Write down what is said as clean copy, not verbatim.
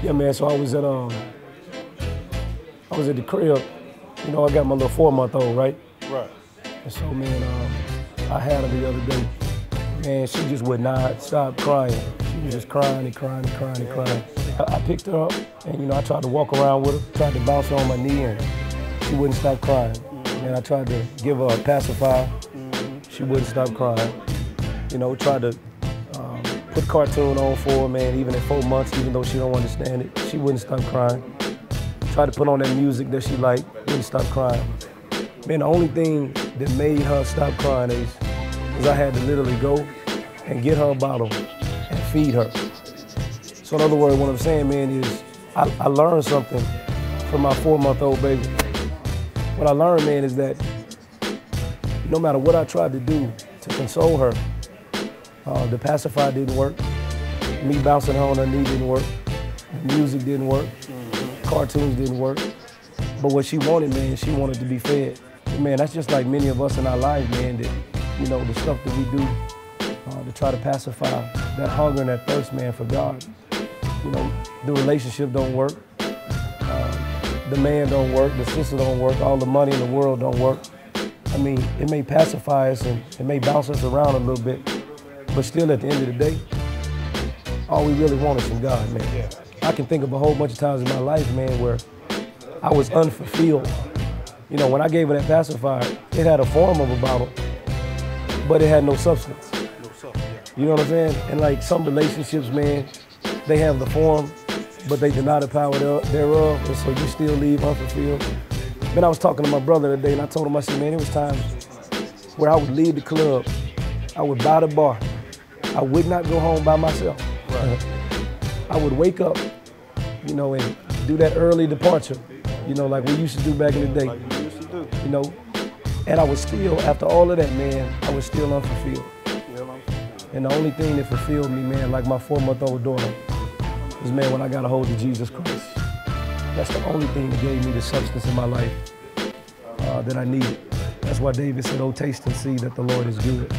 Yeah, man, so I was at the crib. You know, I got my little 4-month-old, right? Right. And so, man, I had her the other day. Man, she just would not stop crying. She was just crying and crying and crying and crying. I picked her up and, you know, I tried to walk around with her, tried to bounce her on my knee, and she wouldn't stop crying. And I tried to give her a pacifier. She wouldn't stop crying. You know, tried to put cartoon on for her, man, even at 4 months, even though she don't understand it. She wouldn't stop crying. Tried to put on that music that she liked, wouldn't stop crying. Man, the only thing that made her stop crying is I had to literally go and get her a bottle and feed her. So in other words, what I'm saying, man, is I learned something from my 4-month-old baby. What I learned, man, is that no matter what I tried to do to console her, the pacifier didn't work. Me bouncing her on her knee didn't work. The music didn't work. Cartoons didn't work. But what she wanted, man, she wanted to be fed. And man, that's just like many of us in our lives, man, that, you know, the stuff that we do to try to pacify that hunger and that thirst, man, for God. You know, the relationship don't work. The man don't work, the sister don't work, all the money in the world don't work. I mean, it may pacify us and it may bounce us around a little bit, but still at the end of the day, all we really want is from God, man. Yeah. I can think of a whole bunch of times in my life, man, where I was unfulfilled. You know, when I gave her that pacifier, it had a form of a bottle, but it had no substance. You know what I'm saying? And like some relationships, man, they have the form, but they deny the power thereof, and so you still leave unfulfilled. Then I was talking to my brother today, and I told him, I said, man, it was times where I would leave the club, I would buy the bar, I would not go home by myself. Right. I would wake up, you know, and do that early departure, you know, like we used to do back in the day. Like you used to do. You know, and I was still, after all of that, man, I was still unfulfilled. And the only thing that fulfilled me, man, like my 4-month-old daughter, is, man, when I got a hold of Jesus Christ. That's the only thing that gave me the substance in my life that I needed. That's why David said, oh, taste and see that the Lord is good.